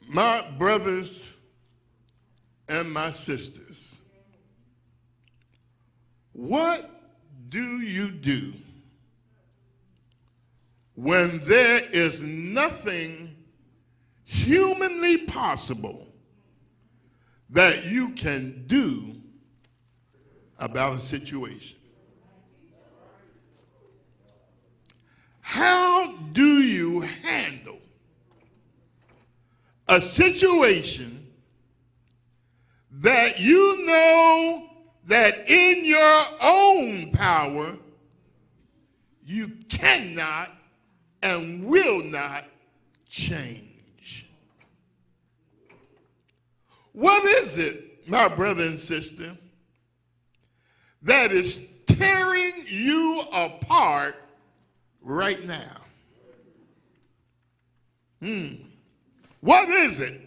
My brothers and my sisters, what do you do when there is nothing humanly possible that you can do about a situation? How do you handle a situation that you know that in your own power you cannot and will not change? What is it, my brother and sister, that is tearing you apart right now? What is it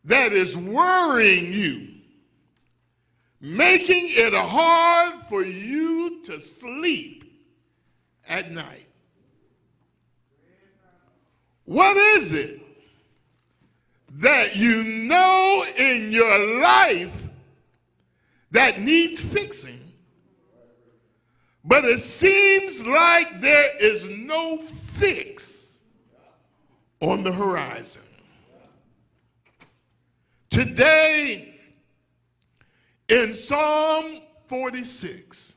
that is worrying you, making it hard for you to sleep at night? What is it that you know in your life that needs fixing, but it seems like there is no fix on the horizon? Today, in Psalm 46,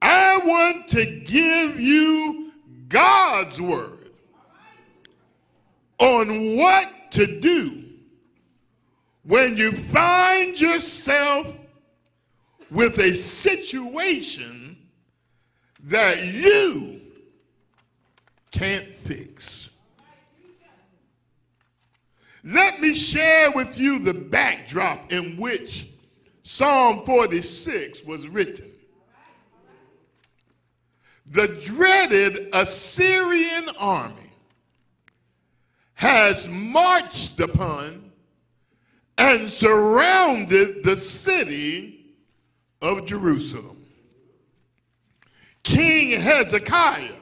I want to give you God's word on what to do when you find yourself with a situation that you can't fix. Let me share with you the backdrop in which Psalm 46 was written. The dreaded Assyrian army has marched upon and surrounded the city of Jerusalem. King Hezekiah,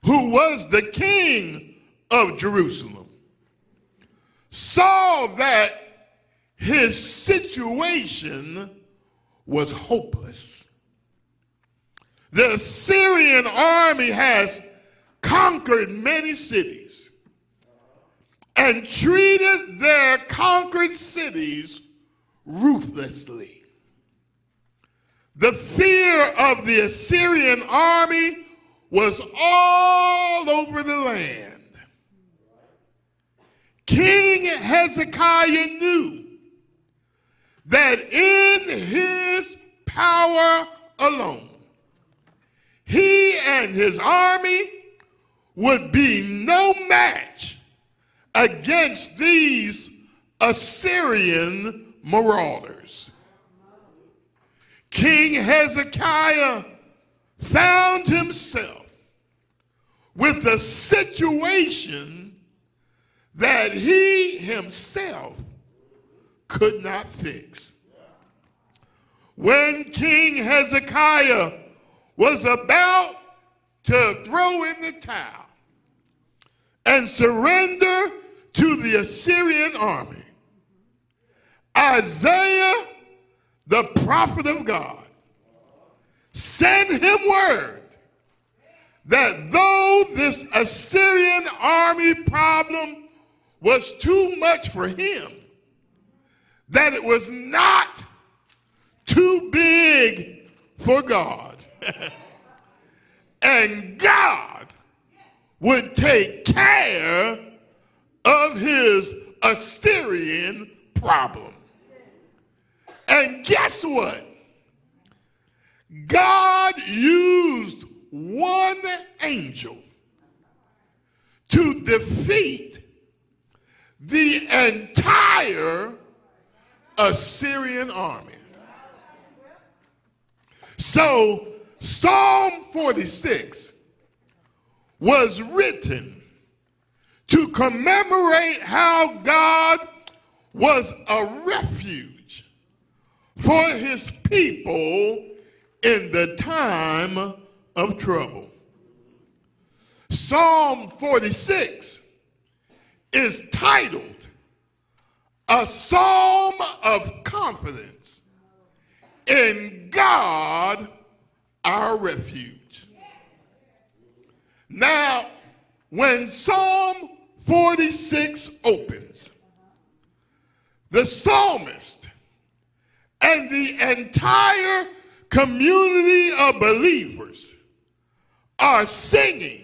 who was the king of Jerusalem, saw that his situation was hopeless. The Assyrian army has conquered many cities and treated their conquered cities ruthlessly. The fear of the Assyrian army was all over the land. King Hezekiah knew that in his power alone, he and his army would be no match against these Assyrian marauders. King Hezekiah found himself with a situation that he himself could not fix. When King Hezekiah was about to throw in the towel and surrender to the Assyrian army, Isaiah, the prophet of God, sent him word that though this Assyrian army problem was too much for him, that it was not too big for God. And God would take care of his Assyrian problem. And guess what? God used one angel to defeat the entire Assyrian army. So Psalm 46 was written to commemorate how God was a refuge for his people in the time of trouble. Psalm 46 is titled A Psalm of Confidence in God Our Refuge. Now, when Psalm 46 opens, the psalmist and the entire community of believers are singing,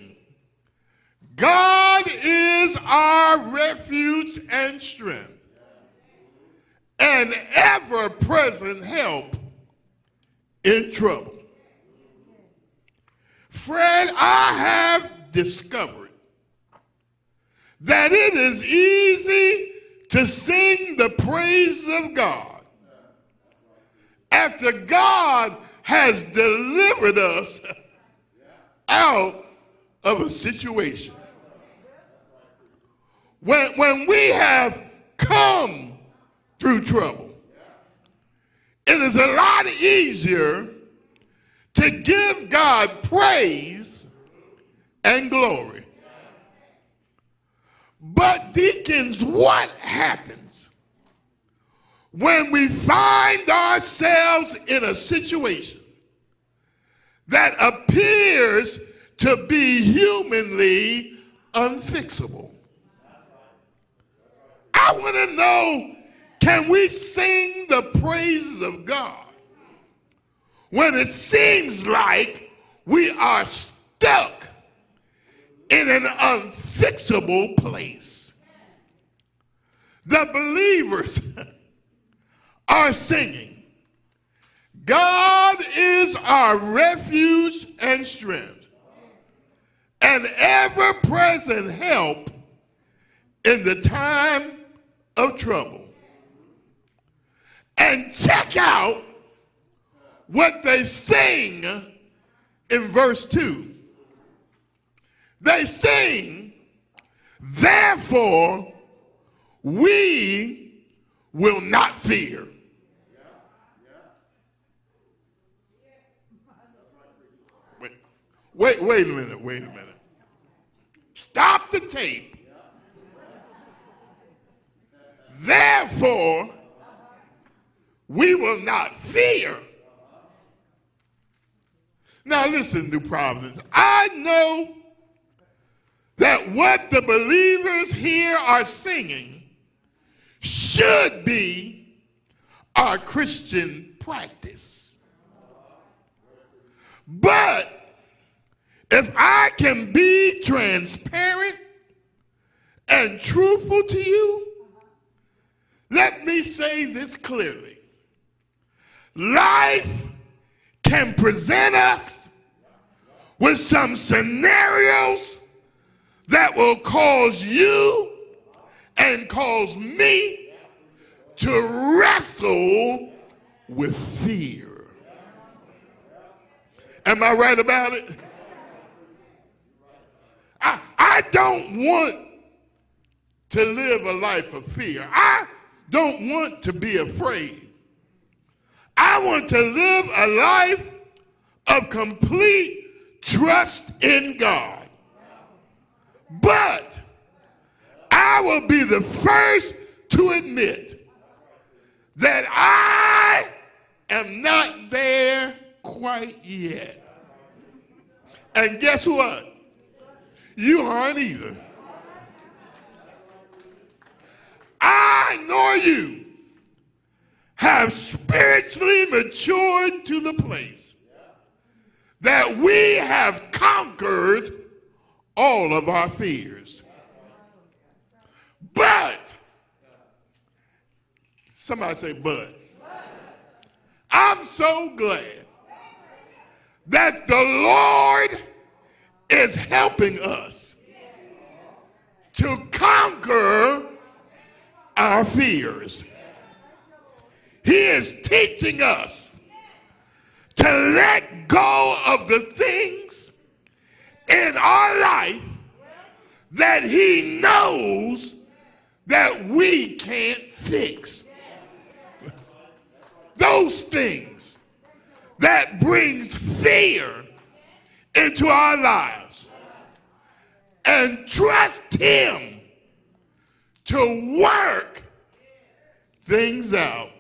God is our refuge and strength, an ever-present help in trouble. Fred, I have discovered that it is easy to sing the praises of God after God has delivered us out of a situation. When we have come through trouble, it is a lot easier to give God praise and glory. But deacons, what happens when we find ourselves in a situation that appears to be humanly unfixable? I want to know, can we sing the praises of God when it seems like we are stuck in an unfixable place? The believers are singing, God is our refuge and strength, an ever-present help in the time of trouble. And check out what they sing in verse 2. They sing, therefore we will not fear. Wait a minute. Stop the tape. Therefore, we will not fear. Now listen, New Providence. I know that what the believers here are singing should be our Christian practice. But if I can be transparent and truthful to you, let me say this clearly. Life can present us with some scenarios that will cause you and cause me to wrestle with fear. Am I right about it? I don't want to live a life of fear. I don't want to be afraid. I want to live a life of complete trust in God. But I will be the first to admit that I am not there quite yet. And guess what? You aren't either. I nor you have spiritually matured to the place that we have conquered all of our fears. But, somebody say but. I'm so glad that the Lord is helping us to conquer our fears. He is teaching us to let go of the things in our life that he knows that we can't fix. Those things that brings fear into our lives, and trust him to work things out.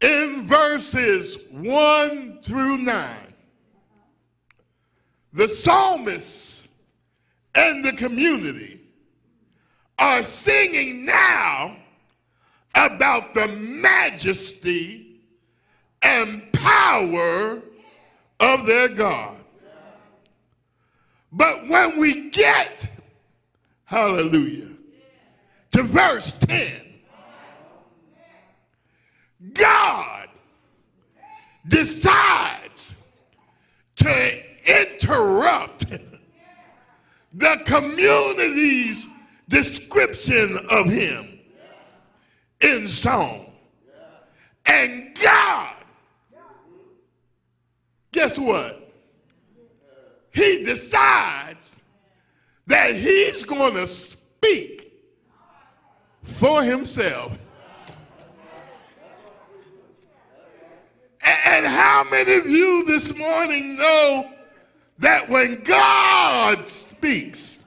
In verses 1 through 9, the psalmists and the community are singing now about the majesty and power of their God. But when we get, hallelujah, to verse 10, God decides to interrupt the community's description of him in song. And God, guess what? He decides that he's going to speak for himself. And how many of you this morning know that when God speaks,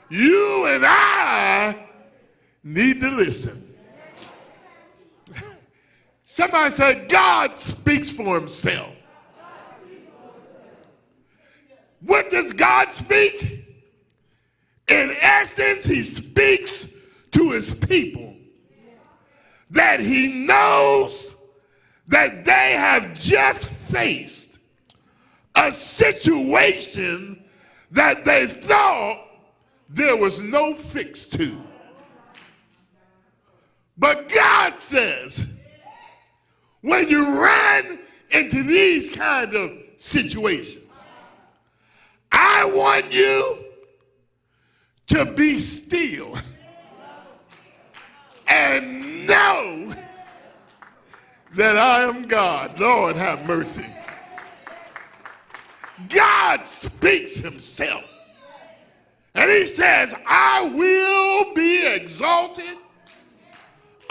you and I need to listen? Somebody said, God speaks for himself. What does God speak? In essence, he speaks to his people that he knows that they have just faced a situation that they thought there was no fix to. But God says, when you run into these kind of situations, I want you to be still and know that I am God. Lord, have mercy. God speaks himself. And he says, I will be exalted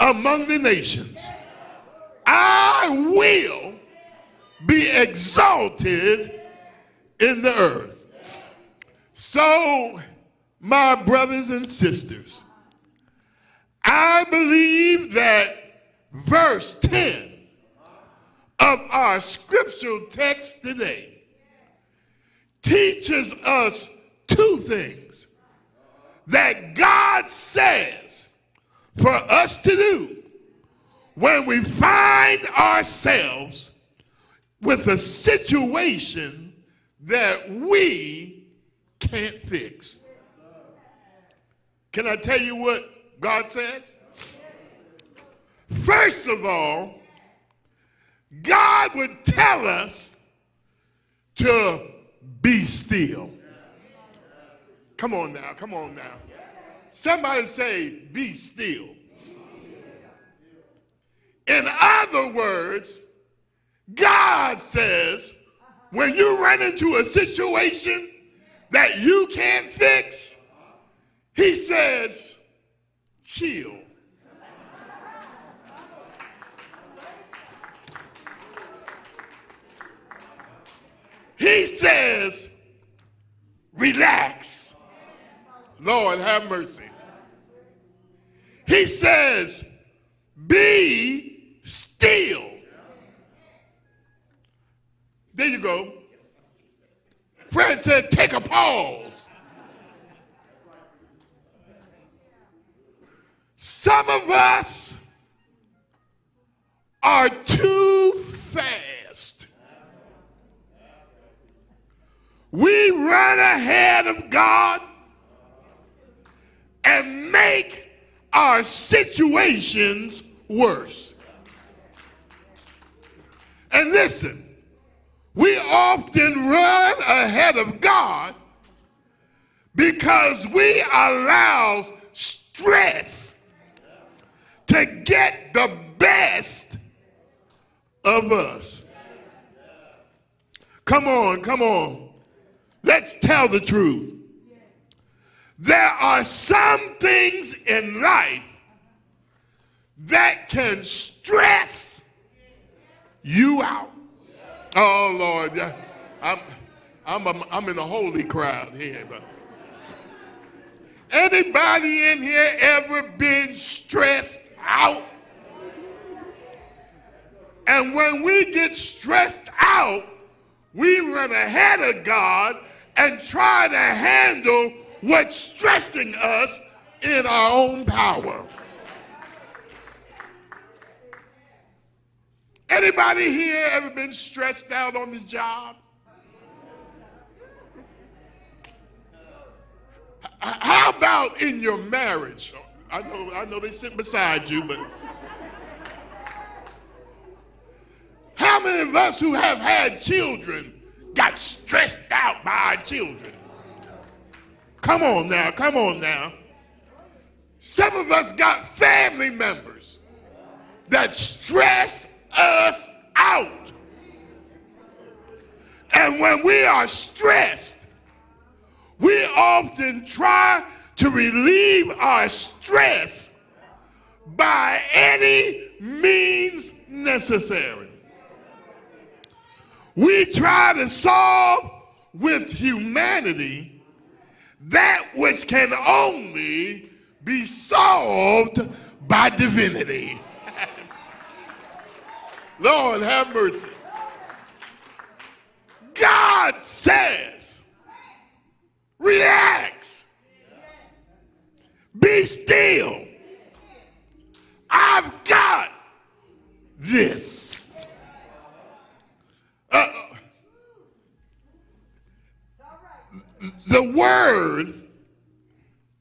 among the nations. I will be exalted in the earth. So, my brothers and sisters, I believe that verse 10 of our scriptural text today teaches us two things that God says for us to do when we find ourselves with a situation that we can't fix. Can I tell you what God says? First of all, God would tell us to be still. Come on now, come on now. Somebody say, be still. In other words, God says, when you run into a situation that you can't fix, he says, chill. He says, relax. Lord, have mercy. He says, be still. There you go. Fred said, take a pause. Some of us are too fast. We run ahead of God and make our situations worse. And listen, we often run ahead of God because we allow stress to get the best of us. Come on, come on. Let's tell the truth. There are some things in life that can stress you out. Oh, Lord, I'm in a holy crowd here, but Anybody in here ever been stressed out? And when we get stressed out, we run ahead of God and try to handle what's stressing us in our own power. Anybody here ever been stressed out on the job? How about in your marriage? I know they sit beside you, but how many of us who have had children got stressed out by our children? Come on now, come on now. Some of us got family members that stress us out. And when we are stressed, we often try to relieve our stress by any means necessary. We try to solve with humanity that which can only be solved by divinity. Lord have mercy. God says, relax. Be still. I've got this. The word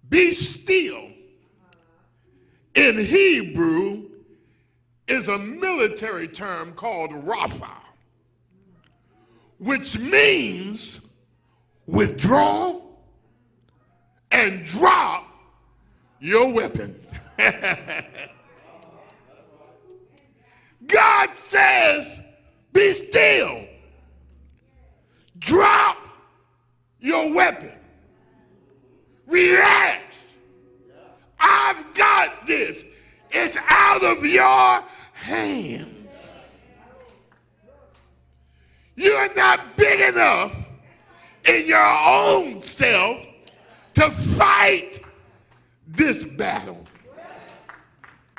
be still in Hebrew is a military term called Rapha, which means withdraw and drop your weapon. God says, be still. Drop your weapon. Relax. I've got this. It's out of your hands. You're not big enough in your own self to fight this battle.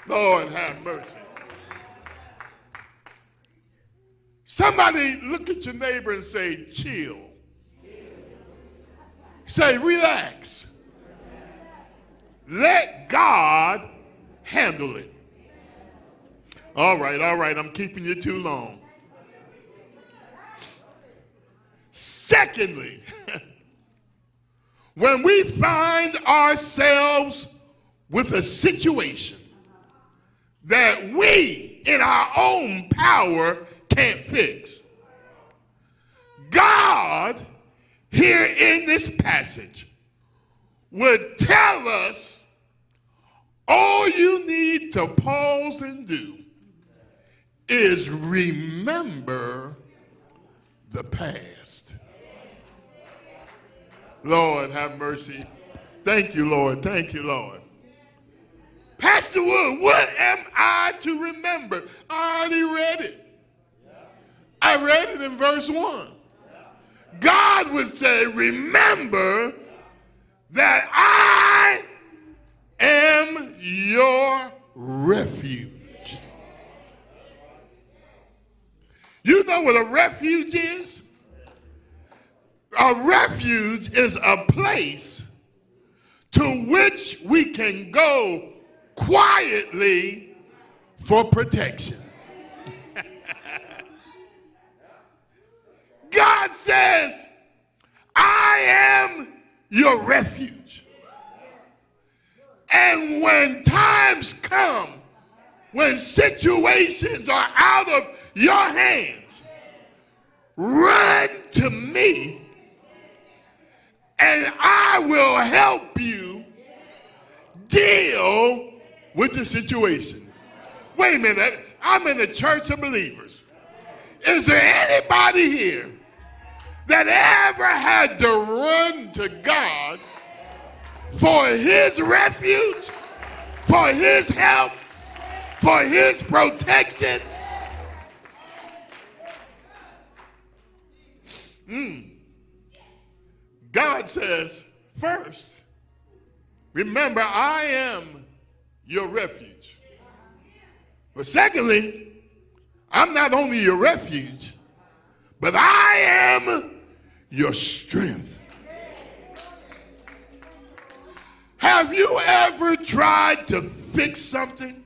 Lord have mercy. Somebody look at your neighbor and say, chill. Say, relax. Let God handle it. All right, I'm keeping you too long. Secondly, when we find ourselves with a situation that we, in our own power, can't fix, God, here in this passage, would tell us all you need to pause and do is remember the past. Lord, have mercy. Thank you, Lord. Thank you, Lord. Pastor Wood, what am I to remember? I already read it. I read it in verse 1. God would say, remember that I am your refuge. You know what a refuge is? A refuge is a place to which we can go quietly for protection. God says, I am your refuge. And when times come, when situations are out of your hands, run to me and I will help you deal with the situation. Wait a minute, I'm in the church of believers. Is there anybody here that ever had to run to God for his refuge, for his help, for his protection? God says, first, Remember, I am your refuge. But secondly, I'm not only your refuge, but I am your strength. Have you ever tried to fix something,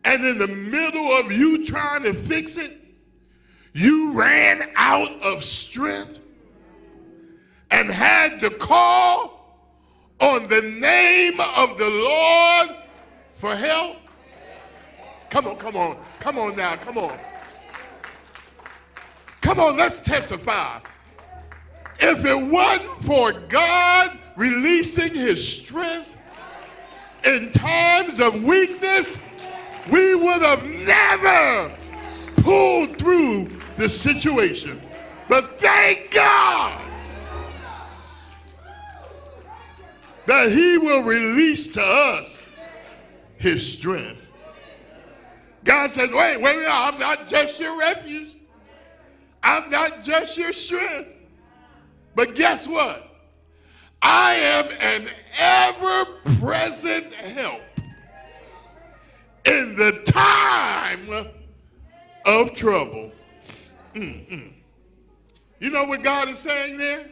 and in the middle of you trying to fix it, you ran out of strength and had to call on the name of the Lord for help? Come on, come on, come on now, come on. Come on, let's testify. If it wasn't for God releasing his strength in times of weakness, we would have never pulled through the situation. But thank God that he will release to us his strength. God says, wait, I'm not just your refuge. I'm not just your strength. But guess what? I am an ever-present help in the time of trouble. You know what God is saying there?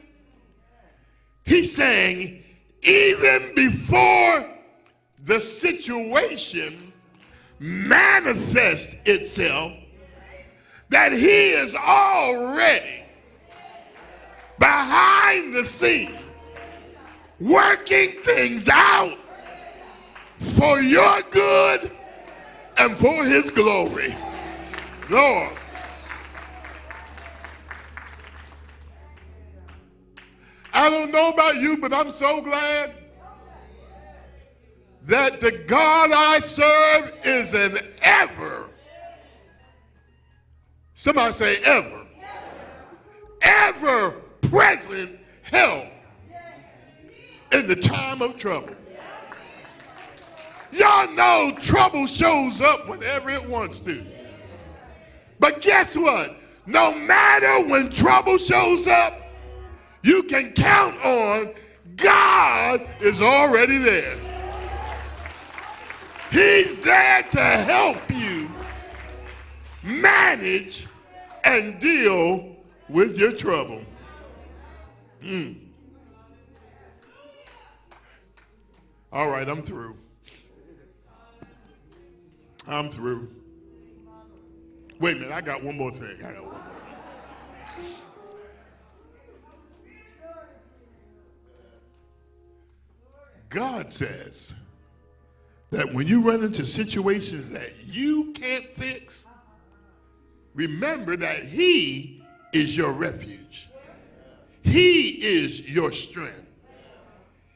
He's saying, even before the situation manifests itself, that he is already behind the scene working things out for your good and for his glory. Lord. I don't know about you, but I'm so glad that the God I serve is an ever, somebody say ever present help in the time of trouble. Y'all know trouble shows up whenever it wants to. But guess what? No matter when trouble shows up, you can count on God is already there. He's there to help you manage and deal with your trouble. All right, I'm through. I'm through. Wait a minute, I got one more thing. God says that when you run into situations that you can't fix, remember that he is your refuge. He is your strength.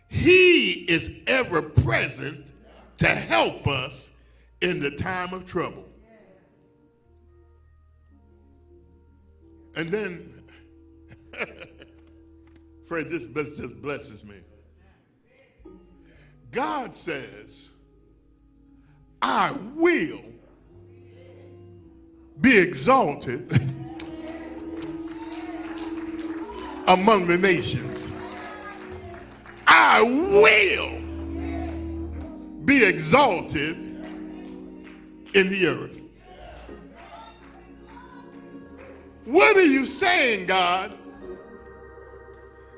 He is ever present to help us in the time of trouble. And then, Fred, this just blesses me. God says, I will be exalted among the nations. I will be exalted in the earth. What are you saying, God?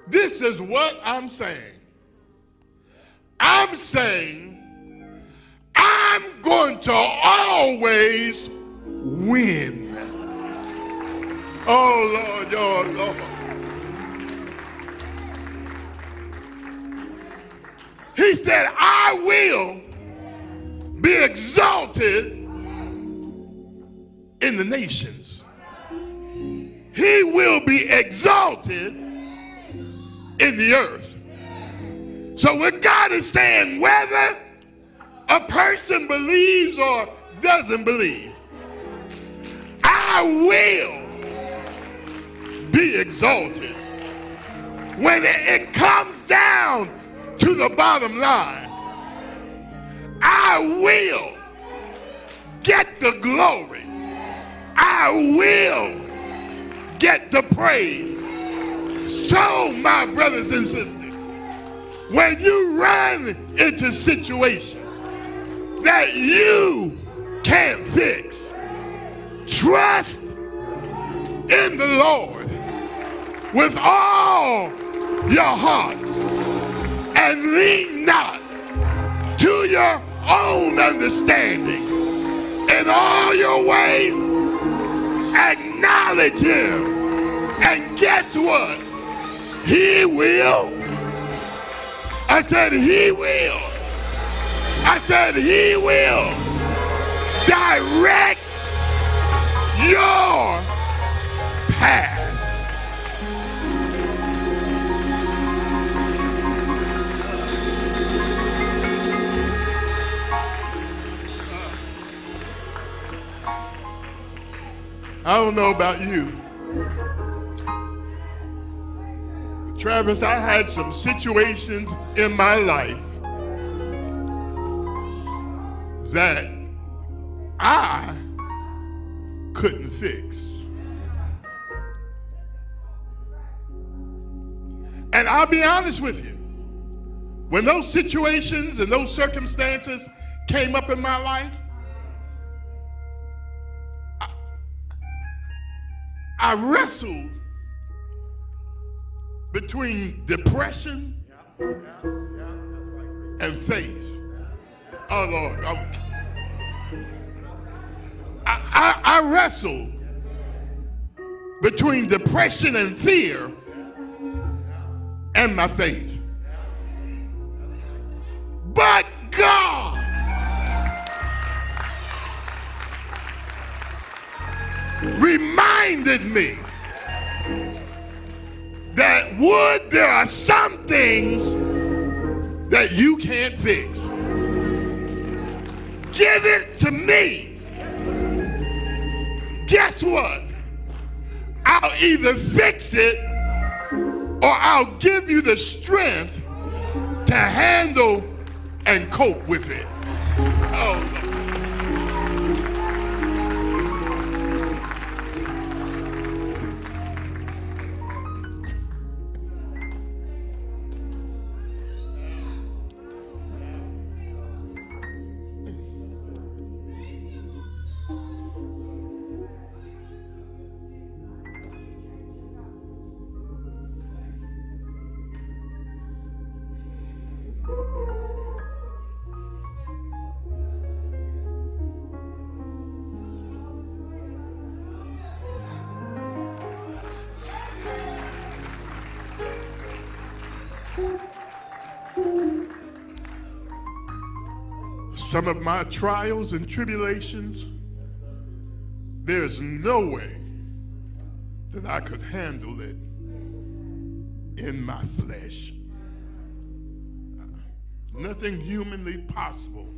This is what I'm saying. I'm saying I'm going to always win. Oh, Lord, oh, Lord. He said, I will be exalted in the nations. He will be exalted in the earth. So what God is saying, whether a person believes or doesn't believe, I will be exalted. When it comes down to the bottom line, I will get the glory. I will get the praise. So, my brothers and sisters, when you run into situations that you can't fix, trust in the Lord with all your heart and lean not to your own understanding. In all your ways, acknowledge him. And guess what? He will. I said he will. I said he will direct your paths. I don't know about you, Travis. I had some situations in my life that I couldn't fix. And I'll be honest with you, when those situations and those circumstances came up in my life, I wrestled between depression and faith. Oh Lord, I wrestled between depression and fear and my faith. But God reminded me that, Wood, there are some things that you can't fix. Give it to me. Guess what? I'll either fix it or I'll give you the strength to handle and cope with it. Oh, Lord. Some of my trials and tribulations, there's no way that I could handle it in my flesh. Nothing humanly possible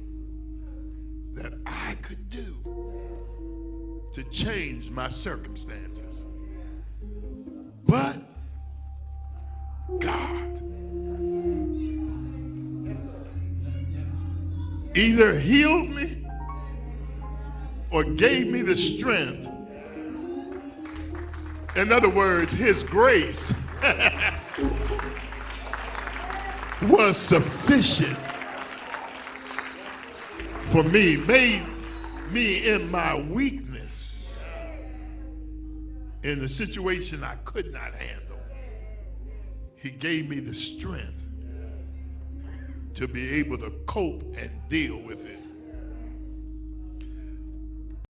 that I could do to change my circumstances. But God either healed me or gave me the strength. In other words, his grace was sufficient for me, made me in my weakness, in the situation I could not handle. He gave me the strength to be able to cope and deal with it.